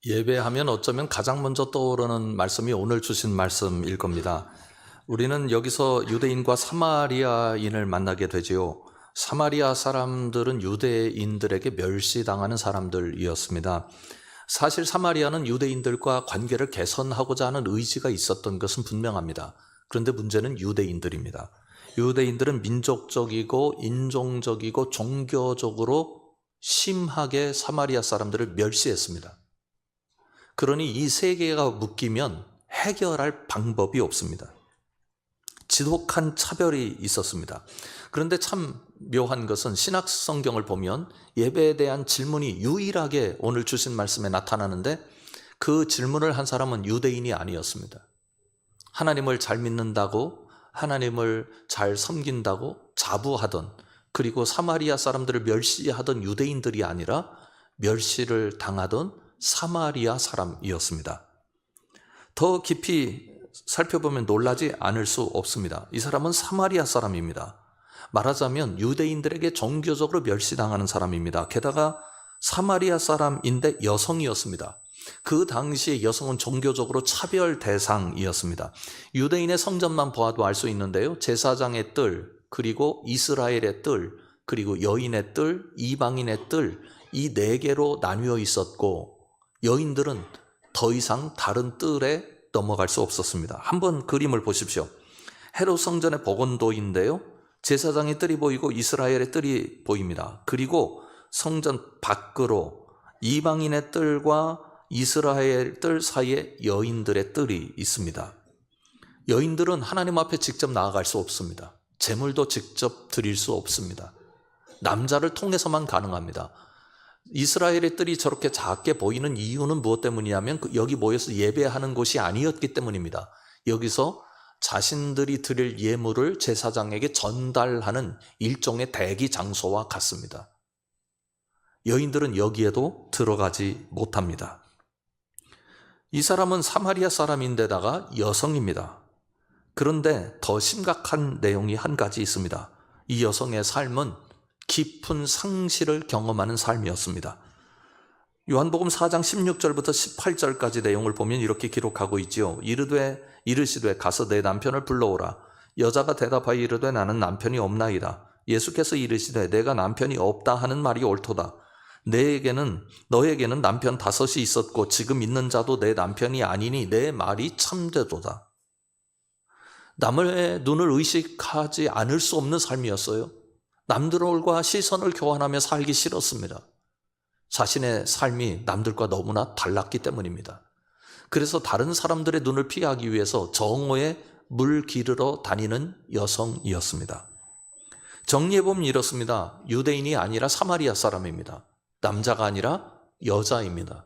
예배하면 어쩌면 가장 먼저 떠오르는 말씀이 오늘 주신 말씀일 겁니다. 우리는 여기서 유대인과 사마리아인을 만나게 되지요. 사마리아 사람들은 유대인들에게 멸시당하는 사람들이었습니다. 사실 사마리아는 유대인들과 관계를 개선하고자 하는 의지가 있었던 것은 분명합니다. 그런데 문제는 유대인들입니다. 유대인들은 민족적이고 인종적이고 종교적으로 심하게 사마리아 사람들을 멸시했습니다. 그러니 이 세 개가 묶이면 해결할 방법이 없습니다. 지독한 차별이 있었습니다. 그런데 참 묘한 것은 신약 성경을 보면 예배에 대한 질문이 유일하게 오늘 주신 말씀에 나타나는데 그 질문을 한 사람은 유대인이 아니었습니다. 하나님을 잘 믿는다고, 하나님을 잘 섬긴다고 자부하던, 그리고 사마리아 사람들을 멸시하던 유대인들이 아니라 멸시를 당하던 사마리아 사람이었습니다. 더 깊이 살펴보면 놀라지 않을 수 없습니다. 이 사람은 사마리아 사람입니다. 말하자면 유대인들에게 종교적으로 멸시당하는 사람입니다. 게다가 사마리아 사람인데 여성이었습니다. 그 당시에 여성은 종교적으로 차별 대상이었습니다. 유대인의 성전만 보아도 알 수 있는데요. 제사장의 뜰, 그리고 이스라엘의 뜰, 그리고 여인의 뜰, 이방인의 뜰, 이 네 개로 나뉘어 있었고 여인들은 더 이상 다른 뜰에 넘어갈 수 없었습니다. 한번 그림을 보십시오. 헤롯 성전의 복원도인데요. 제사장의 뜰이 보이고 이스라엘의 뜰이 보입니다. 그리고 성전 밖으로 이방인의 뜰과 이스라엘 뜰 사이에 여인들의 뜰이 있습니다. 여인들은 하나님 앞에 직접 나아갈 수 없습니다. 제물도 직접 드릴 수 없습니다. 남자를 통해서만 가능합니다. 이스라엘의 뜰이 저렇게 작게 보이는 이유는 무엇 때문이냐면 여기 모여서 예배하는 곳이 아니었기 때문입니다. 여기서 자신들이 드릴 예물을 제사장에게 전달하는 일종의 대기 장소와 같습니다. 여인들은 여기에도 들어가지 못합니다. 이 사람은 사마리아 사람인데다가 여성입니다. 그런데 더 심각한 내용이 한 가지 있습니다. 이 여성의 삶은 깊은 상실을 경험하는 삶이었습니다. 요한복음 4장 16절부터 18절까지 내용을 보면 이렇게 기록하고 있지요. 이르시되 가서 내 남편을 불러오라. 여자가 대답하여 이르되 나는 남편이 없나이다. 예수께서 이르시되 내가 남편이 없다 하는 말이 옳도다. 너에게는 남편 5이 있었고 지금 있는 자도 내 남편이 아니니 내 말이 참되도다. 남의 눈을 의식하지 않을 수 없는 삶이었어요. 남들과 시선을 교환하며 살기 싫었습니다. 자신의 삶이 남들과 너무나 달랐기 때문입니다. 그래서 다른 사람들의 눈을 피하기 위해서 정오에 물 기르러 다니는 여성이었습니다. 정리해보면 이렇습니다. 유대인이 아니라 사마리아 사람입니다. 남자가 아니라 여자입니다.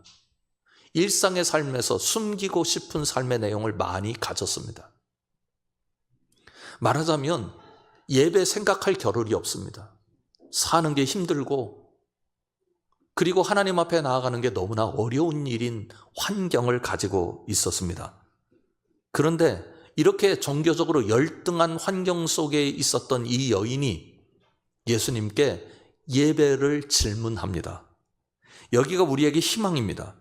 일상의 삶에서 숨기고 싶은 삶의 내용을 많이 가졌습니다. 말하자면 예배 생각할 겨를이 없습니다. 사는 게 힘들고 그리고 하나님 앞에 나아가는 게 너무나 어려운 일인 환경을 가지고 있었습니다. 그런데 이렇게 종교적으로 열등한 환경 속에 있었던 이 여인이 예수님께 예배를 질문합니다. 여기가 우리에게 희망입니다.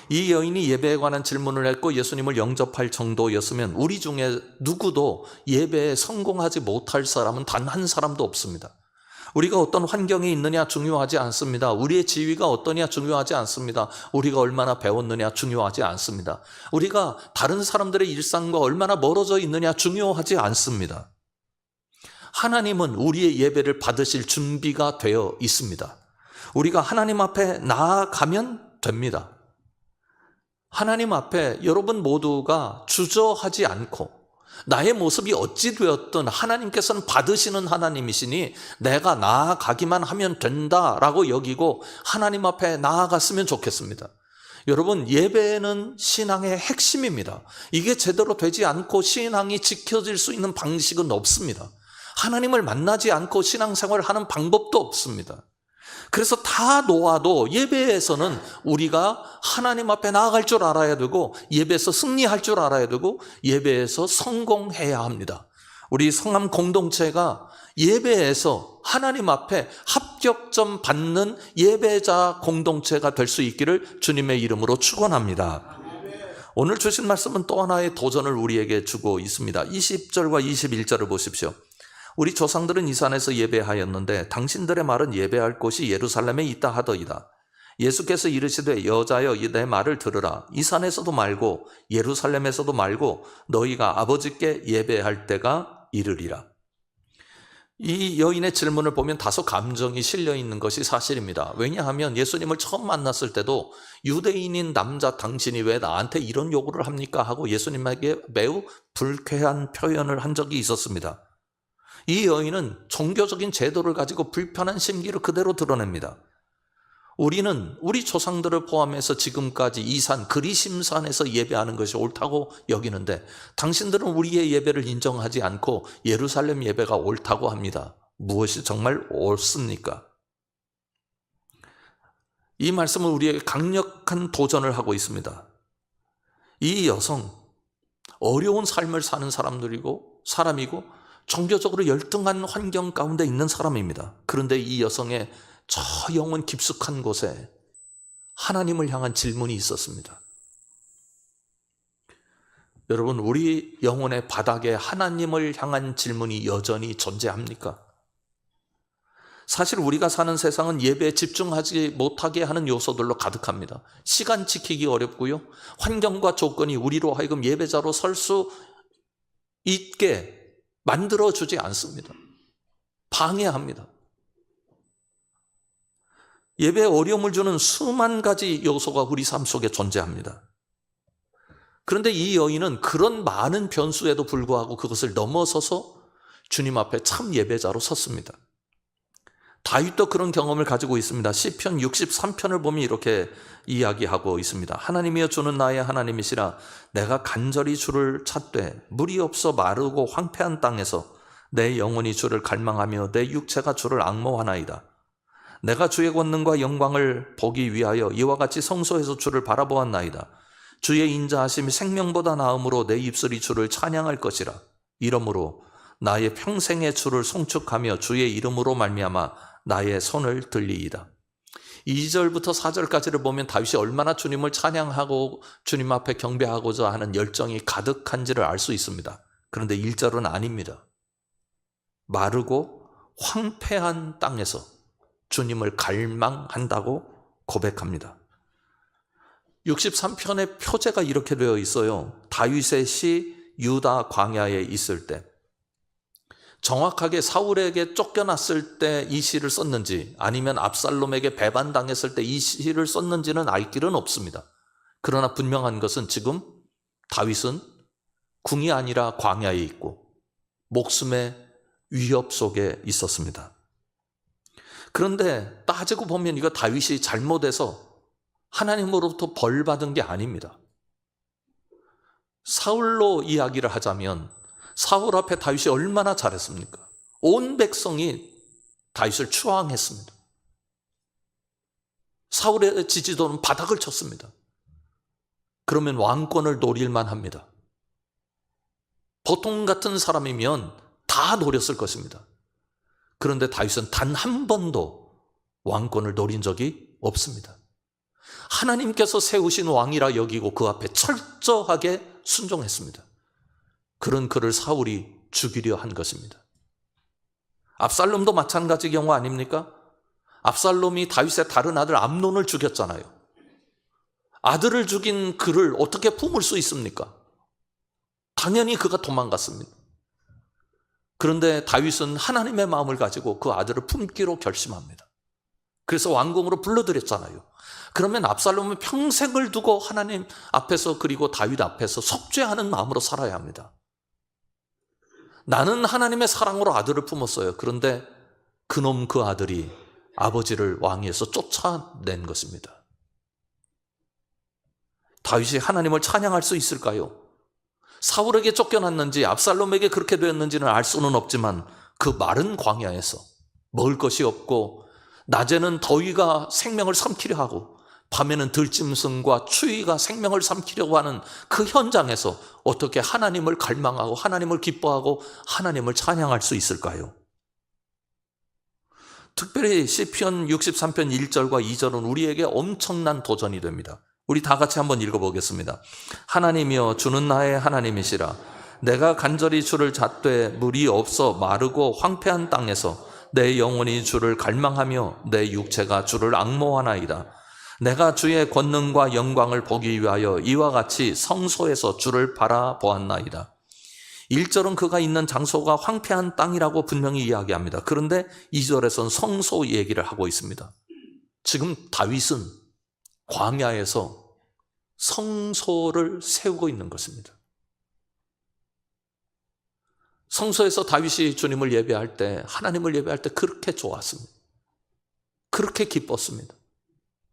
이 여인이 예배에 관한 질문을 했고 예수님을 영접할 정도였으면 우리 중에 누구도 예배에 성공하지 못할 사람은 단 한 사람도 없습니다. 우리가 어떤 환경에 있느냐 중요하지 않습니다. 우리의 지위가 어떠냐 중요하지 않습니다. 우리가 얼마나 배웠느냐 중요하지 않습니다. 우리가 다른 사람들의 일상과 얼마나 멀어져 있느냐 중요하지 않습니다. 하나님은 우리의 예배를 받으실 준비가 되어 있습니다. 우리가 하나님 앞에 나아가면 됩니다. 하나님 앞에 여러분 모두가 주저하지 않고 나의 모습이 어찌 되었든 하나님께서는 받으시는 하나님이시니 내가 나아가기만 하면 된다라고 여기고 하나님 앞에 나아갔으면 좋겠습니다. 여러분, 예배는 신앙의 핵심입니다. 이게 제대로 되지 않고 신앙이 지켜질 수 있는 방식은 없습니다. 하나님을 만나지 않고 신앙생활을 하는 방법도 없습니다. 그래서 다 놓아도 예배에서는 우리가 하나님 앞에 나아갈 줄 알아야 되고 예배에서 승리할 줄 알아야 되고 예배에서 성공해야 합니다. 우리 성함 공동체가 예배에서 하나님 앞에 합격점 받는 예배자 공동체가 될 수 있기를 주님의 이름으로 축원합니다. 오늘 주신 말씀은 또 하나의 도전을 우리에게 주고 있습니다. 20절과 21절을 보십시오. 우리 조상들은 이 산에서 예배하였는데 당신들의 말은 예배할 곳이 예루살렘에 있다 하더이다. 예수께서 이르시되 여자여 내 말을 들으라. 이 산에서도 말고 예루살렘에서도 말고 너희가 아버지께 예배할 때가 이르리라. 이 여인의 질문을 보면 다소 감정이 실려 있는 것이 사실입니다. 왜냐하면 예수님을 처음 만났을 때도 유대인인 남자 당신이 왜 나한테 이런 요구를 합니까? 하고 예수님에게 매우 불쾌한 표현을 한 적이 있었습니다. 이 여인은 종교적인 제도를 가지고 불편한 심기를 그대로 드러냅니다. 우리는 우리 조상들을 포함해서 지금까지 이 산 그리심산에서 예배하는 것이 옳다고 여기는데 당신들은 우리의 예배를 인정하지 않고 예루살렘 예배가 옳다고 합니다. 무엇이 정말 옳습니까? 이 말씀은 우리에게 강력한 도전을 하고 있습니다. 이 여성, 어려운 삶을 사는 사람이고 종교적으로 열등한 환경 가운데 있는 사람입니다. 그런데 이 여성의 저 영혼 깊숙한 곳에 하나님을 향한 질문이 있었습니다. 여러분, 우리 영혼의 바닥에 하나님을 향한 질문이 여전히 존재합니까? 사실 우리가 사는 세상은 예배에 집중하지 못하게 하는 요소들로 가득합니다. 시간 지키기 어렵고요. 환경과 조건이 우리로 하여금 예배자로 설 수 있게 만들어주지 않습니다. 방해합니다. 예배에 어려움을 주는 수만 가지 요소가 우리 삶 속에 존재합니다. 그런데 이 여인은 그런 많은 변수에도 불구하고 그것을 넘어서서 주님 앞에 참 예배자로 섰습니다. 다윗도 그런 경험을 가지고 있습니다. 시편 63편을 보면 이렇게 이야기하고 있습니다. 하나님이여 주는 나의 하나님이시라. 내가 간절히 주를 찾되 물이 없어 마르고 황폐한 땅에서 내 영혼이 주를 갈망하며 내 육체가 주를 앙모하나이다. 내가 주의 권능과 영광을 보기 위하여 이와 같이 성소에서 주를 바라보았나이다. 주의 인자하심이 생명보다 나음으로 내 입술이 주를 찬양할 것이라. 이러므로 나의 평생의 주를 송축하며 주의 이름으로 말미암아 나의 손을 들리이다. 2절부터 4절까지를 보면 다윗이 얼마나 주님을 찬양하고 주님 앞에 경배하고자 하는 열정이 가득한지를 알 수 있습니다. 그런데 1절은 아닙니다. 마르고 황폐한 땅에서 주님을 갈망한다고 고백합니다. 63편의 표제가 이렇게 되어 있어요. 다윗의 시 유다 광야에 있을 때, 정확하게 사울에게 쫓겨났을 때 이 시를 썼는지 아니면 압살롬에게 배반당했을 때 이 시를 썼는지는 알 길은 없습니다. 그러나 분명한 것은 지금 다윗은 궁이 아니라 광야에 있고 목숨의 위협 속에 있었습니다. 그런데 따지고 보면 이거 다윗이 잘못해서 하나님으로부터 벌 받은 게 아닙니다. 사울로 이야기를 하자면 사울 앞에 다윗이 얼마나 잘했습니까? 온 백성이 다윗을 추앙했습니다. 사울의 지지도는 바닥을 쳤습니다. 그러면 왕권을 노릴만 합니다. 보통 같은 사람이면 다 노렸을 것입니다. 그런데 다윗은 단 한 번도 왕권을 노린 적이 없습니다. 하나님께서 세우신 왕이라 여기고 그 앞에 철저하게 순종했습니다. 그런 그를 사울이 죽이려 한 것입니다. 압살롬도 마찬가지 경우 아닙니까? 압살롬이 다윗의 다른 아들 암논을 죽였잖아요. 아들을 죽인 그를 어떻게 품을 수 있습니까? 당연히 그가 도망갔습니다. 그런데 다윗은 하나님의 마음을 가지고 그 아들을 품기로 결심합니다. 그래서 왕궁으로 불러들였잖아요. 그러면 압살롬은 평생을 두고 하나님 앞에서 그리고 다윗 앞에서 속죄하는 마음으로 살아야 합니다. 나는 하나님의 사랑으로 아들을 품었어요. 그런데 그놈 그 아들이 아버지를 왕위에서 쫓아낸 것입니다. 다윗이 하나님을 찬양할 수 있을까요? 사울에게 쫓겨났는지 압살롬에게 그렇게 되었는지는 알 수는 없지만 그 마른 광야에서 먹을 것이 없고 낮에는 더위가 생명을 삼키려 하고 밤에는 들짐승과 추위가 생명을 삼키려고 하는 그 현장에서 어떻게 하나님을 갈망하고 하나님을 기뻐하고 하나님을 찬양할 수 있을까요? 특별히 시편 63편 1절과 2절은 우리에게 엄청난 도전이 됩니다. 우리 다 같이 한번 읽어보겠습니다. 하나님이여 주는 나의 하나님이시라. 내가 간절히 주를 찾되 물이 없어 마르고 황폐한 땅에서 내 영혼이 주를 갈망하며 내 육체가 주를 앙모하나이다. 내가 주의 권능과 영광을 보기 위하여 이와 같이 성소에서 주를 바라보았나이다. 1절은 그가 있는 장소가 황폐한 땅이라고 분명히 이야기합니다. 그런데 2절에서는 성소 얘기를 하고 있습니다. 지금 다윗은 광야에서 성소를 세우고 있는 것입니다. 성소에서 다윗이 주님을 예배할 때, 하나님을 예배할 때 그렇게 좋았습니다. 그렇게 기뻤습니다.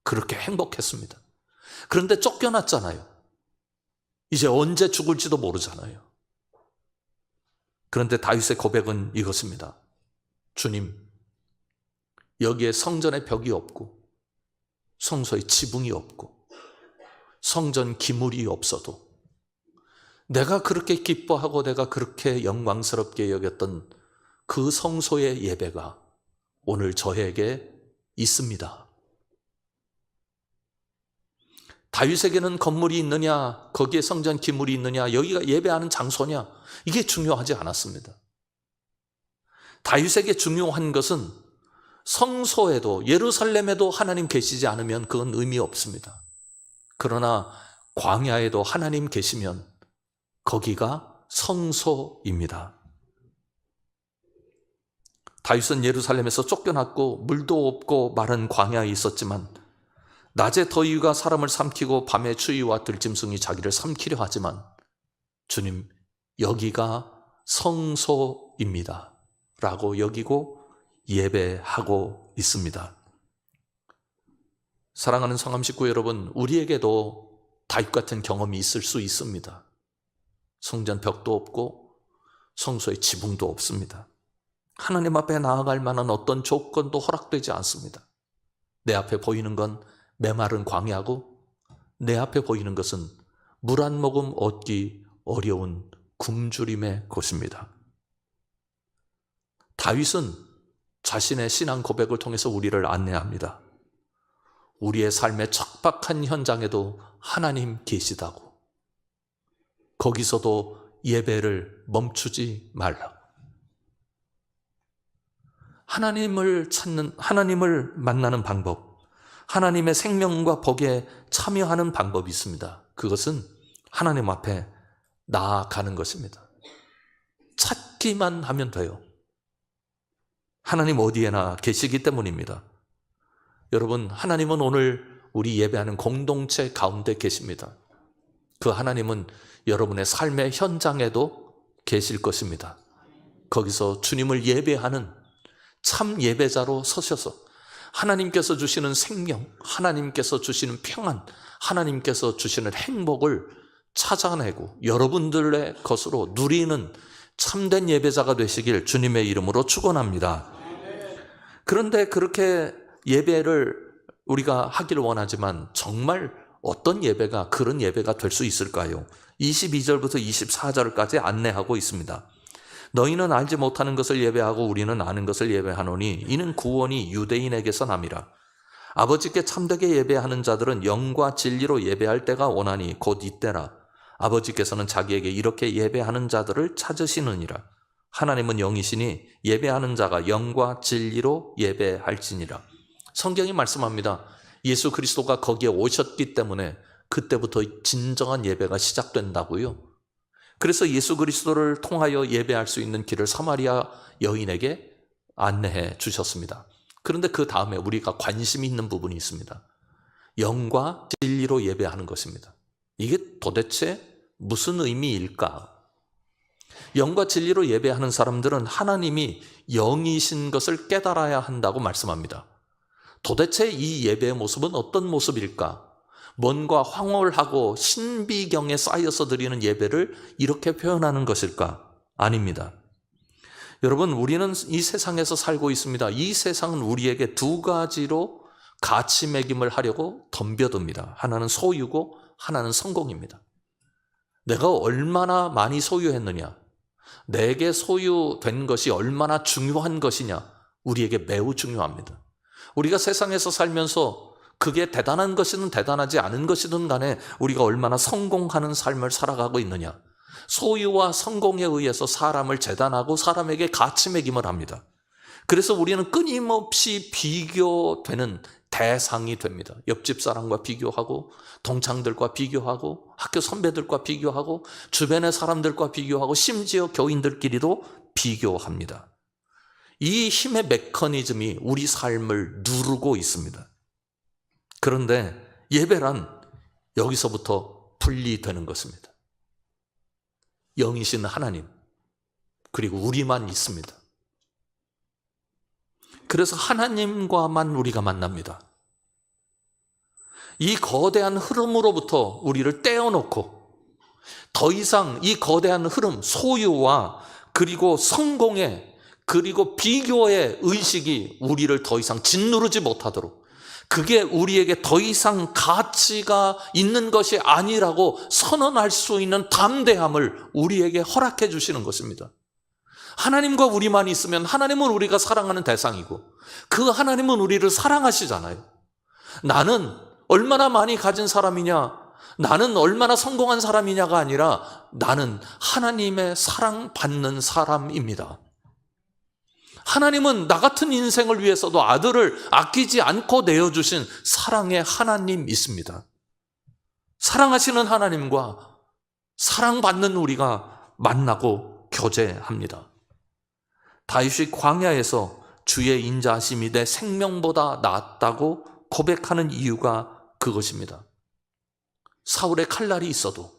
그렇게 행복했습니다. 그런데 쫓겨났잖아요. 이제 언제 죽을지도 모르잖아요. 그런데 다윗의 고백은 이것입니다. 주님, 여기에 성전의 벽이 없고 성소의 지붕이 없고 성전 기물이 없어도 내가 그렇게 기뻐하고 내가 그렇게 영광스럽게 여겼던 그 성소의 예배가 오늘 저에게 있습니다. 다윗에게는 건물이 있느냐, 거기에 성전 기물이 있느냐, 여기가 예배하는 장소냐, 이게 중요하지 않았습니다. 다윗에게 중요한 것은 성소에도 예루살렘에도 하나님 계시지 않으면 그건 의미 없습니다. 그러나 광야에도 하나님 계시면 거기가 성소입니다. 다윗은 예루살렘에서 쫓겨났고 물도 없고 마른 광야에 있었지만 낮에 더위가 사람을 삼키고 밤에 추위와 들짐승이 자기를 삼키려 하지만 주님, 여기가 성소입니다 라고 여기고 예배하고 있습니다. 사랑하는 성암 식구 여러분, 우리에게도 다윗 같은 경험이 있을 수 있습니다. 성전 벽도 없고 성소의 지붕도 없습니다. 하나님 앞에 나아갈 만한 어떤 조건도 허락되지 않습니다. 내 앞에 보이는 건 메마른 광야고 내 앞에 보이는 것은 물 한 모금 얻기 어려운 굶주림의 곳입니다. 다윗은 자신의 신앙 고백을 통해서 우리를 안내합니다. 우리의 삶의 척박한 현장에도 하나님 계시다고. 거기서도 예배를 멈추지 말라고. 하나님을 찾는, 하나님을 만나는 방법, 하나님의 생명과 복에 참여하는 방법이 있습니다. 그것은 하나님 앞에 나아가는 것입니다. 찾기만 하면 돼요. 하나님 어디에나 계시기 때문입니다. 여러분, 하나님은 오늘 우리 예배하는 공동체 가운데 계십니다. 그 하나님은 여러분의 삶의 현장에도 계실 것입니다. 거기서 주님을 예배하는 참 예배자로 서셔서 하나님께서 주시는 생명, 하나님께서 주시는 평안, 하나님께서 주시는 행복을 찾아내고 여러분들의 것으로 누리는 참된 예배자가 되시길 주님의 이름으로 축원합니다. 그런데 그렇게 예배를 우리가 하기를 원하지만 정말 어떤 예배가 그런 예배가 될 수 있을까요? 22절부터 24절까지 안내하고 있습니다. 너희는 알지 못하는 것을 예배하고 우리는 아는 것을 예배하노니 이는 구원이 유대인에게서 남이라. 아버지께 참되게 예배하는 자들은 영과 진리로 예배할 때가 오나니 곧 이때라. 아버지께서는 자기에게 이렇게 예배하는 자들을 찾으시느니라. 하나님은 영이시니 예배하는 자가 영과 진리로 예배할지니라. 성경이 말씀합니다. 예수 그리스도가 거기에 오셨기 때문에 그때부터 진정한 예배가 시작된다고요. 그래서 예수 그리스도를 통하여 예배할 수 있는 길을 사마리아 여인에게 안내해 주셨습니다. 그런데 그 다음에 우리가 관심이 있는 부분이 있습니다. 영과 진리로 예배하는 것입니다. 이게 도대체 무슨 의미일까? 영과 진리로 예배하는 사람들은 하나님이 영이신 것을 깨달아야 한다고 말씀합니다. 도대체 이 예배의 모습은 어떤 모습일까? 뭔가 황홀하고 신비경에 쌓여서 드리는 예배를 이렇게 표현하는 것일까? 아닙니다. 여러분, 우리는 이 세상에서 살고 있습니다. 이 세상은 우리에게 두 가지로 가치 매김을 하려고 덤벼듭니다. 하나는 소유고 하나는 성공입니다. 내가 얼마나 많이 소유했느냐, 내게 소유된 것이 얼마나 중요한 것이냐, 우리에게 매우 중요합니다. 우리가 세상에서 살면서 그게 대단한 것이든 대단하지 않은 것이든 간에 우리가 얼마나 성공하는 삶을 살아가고 있느냐. 소유와 성공에 의해서 사람을 재단하고 사람에게 가치 매김을 합니다. 그래서 우리는 끊임없이 비교되는 대상이 됩니다. 옆집 사람과 비교하고, 동창들과 비교하고, 학교 선배들과 비교하고, 주변의 사람들과 비교하고, 심지어 교인들끼리도 비교합니다. 이 힘의 메커니즘이 우리 삶을 누르고 있습니다. 그런데 예배란 여기서부터 분리되는 것입니다. 영이신 하나님, 그리고 우리만 있습니다. 그래서 하나님과만 우리가 만납니다. 이 거대한 흐름으로부터 우리를 떼어놓고 더 이상 이 거대한 흐름, 소유와 그리고 성공의 그리고 비교의 의식이 우리를 더 이상 짓누르지 못하도록, 그게 우리에게 더 이상 가치가 있는 것이 아니라고 선언할 수 있는 담대함을 우리에게 허락해 주시는 것입니다. 하나님과 우리만 있으면 하나님은 우리가 사랑하는 대상이고 그 하나님은 우리를 사랑하시잖아요. 나는 얼마나 많이 가진 사람이냐, 나는 얼마나 성공한 사람이냐가 아니라 나는 하나님의 사랑받는 사람입니다. 하나님은 나 같은 인생을 위해서도 아들을 아끼지 않고 내어주신 사랑의 하나님 있습니다. 사랑하시는 하나님과 사랑받는 우리가 만나고 교제합니다. 다윗이 광야에서 주의 인자하심이 내 생명보다 낫다고 고백하는 이유가 그것입니다. 사울의 칼날이 있어도,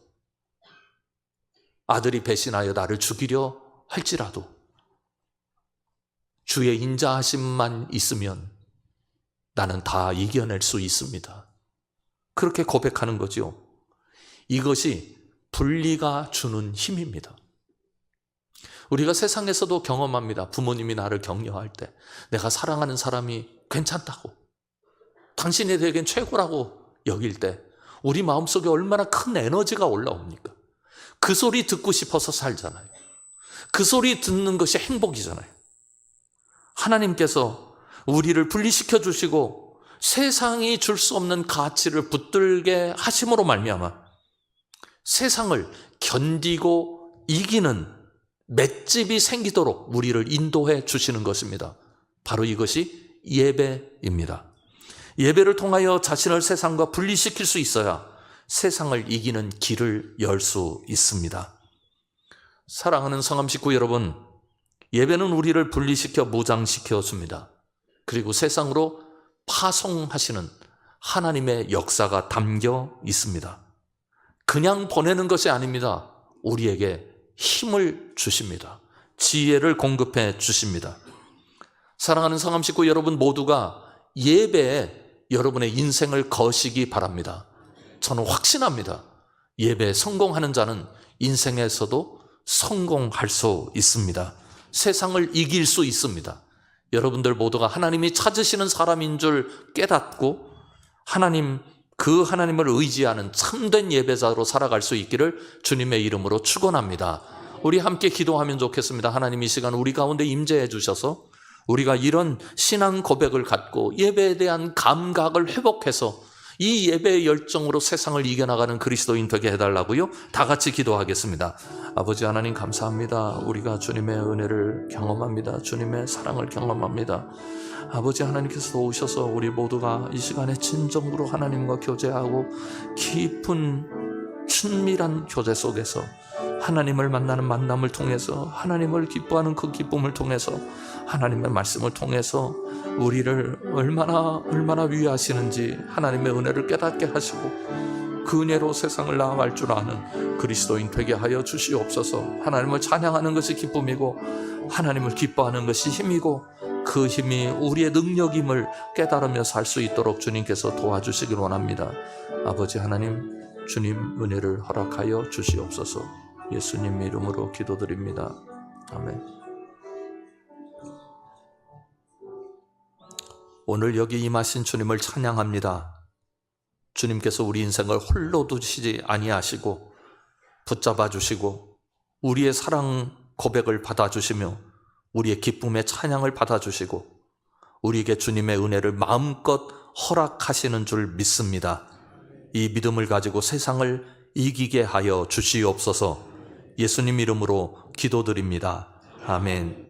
아들이 배신하여 나를 죽이려 할지라도 주의 인자하심만 있으면 나는 다 이겨낼 수 있습니다. 그렇게 고백하는 거죠. 이것이 분리가 주는 힘입니다. 우리가 세상에서도 경험합니다. 부모님이 나를 격려할 때 내가 사랑하는 사람이 괜찮다고, 당신이 내겐 최고라고 여길 때 우리 마음속에 얼마나 큰 에너지가 올라옵니까? 그 소리 듣고 싶어서 살잖아요. 그 소리 듣는 것이 행복이잖아요. 하나님께서 우리를 분리시켜 주시고 세상이 줄 수 없는 가치를 붙들게 하심으로 말미암아 세상을 견디고 이기는 맷집이 생기도록 우리를 인도해 주시는 것입니다. 바로 이것이 예배입니다. 예배를 통하여 자신을 세상과 분리시킬 수 있어야 세상을 이기는 길을 열 수 있습니다. 사랑하는 성암 식구 여러분, 예배는 우리를 분리시켜 무장시켜 줍니다. 그리고 세상으로 파송하시는 하나님의 역사가 담겨 있습니다. 그냥 보내는 것이 아닙니다. 우리에게 힘을 주십니다. 지혜를 공급해 주십니다. 사랑하는 성암 식구 여러분 모두가 예배에 여러분의 인생을 거시기 바랍니다. 저는 확신합니다. 예배에 성공하는 자는 인생에서도 성공할 수 있습니다. 세상을 이길 수 있습니다. 여러분들 모두가 하나님이 찾으시는 사람인 줄 깨닫고 그 하나님을 의지하는 참된 예배자로 살아갈 수 있기를 주님의 이름으로 축원합니다. 우리 함께 기도하면 좋겠습니다. 하나님, 이 시간 우리 가운데 임재해 주셔서 우리가 이런 신앙 고백을 갖고 예배에 대한 감각을 회복해서 이 예배의 열정으로 세상을 이겨나가는 그리스도인 되게 해달라고요. 다 같이 기도하겠습니다. 아버지 하나님 감사합니다. 우리가 주님의 은혜를 경험합니다. 주님의 사랑을 경험합니다. 아버지 하나님께서 오셔서 우리 모두가 이 시간에 진정으로 하나님과 교제하고 깊은 친밀한 교제 속에서 하나님을 만나는 만남을 통해서, 하나님을 기뻐하는 그 기쁨을 통해서, 하나님의 말씀을 통해서 우리를 얼마나 위하시는지 하나님의 은혜를 깨닫게 하시고 그 은혜로 세상을 나아갈 줄 아는 그리스도인 되게 하여 주시옵소서. 하나님을 찬양하는 것이 기쁨이고 하나님을 기뻐하는 것이 힘이고 그 힘이 우리의 능력임을 깨달으며 살 수 있도록 주님께서 도와주시길 원합니다. 아버지 하나님, 주님 은혜를 허락하여 주시옵소서. 예수님 이름으로 기도드립니다. 아멘. 오늘 여기 임하신 주님을 찬양합니다. 주님께서 우리 인생을 홀로 두시지 아니하시고 붙잡아 주시고 우리의 사랑 고백을 받아주시며 우리의 기쁨의 찬양을 받아주시고 우리에게 주님의 은혜를 마음껏 허락하시는 줄 믿습니다. 이 믿음을 가지고 세상을 이기게 하여 주시옵소서. 예수님 이름으로 기도드립니다. 아멘.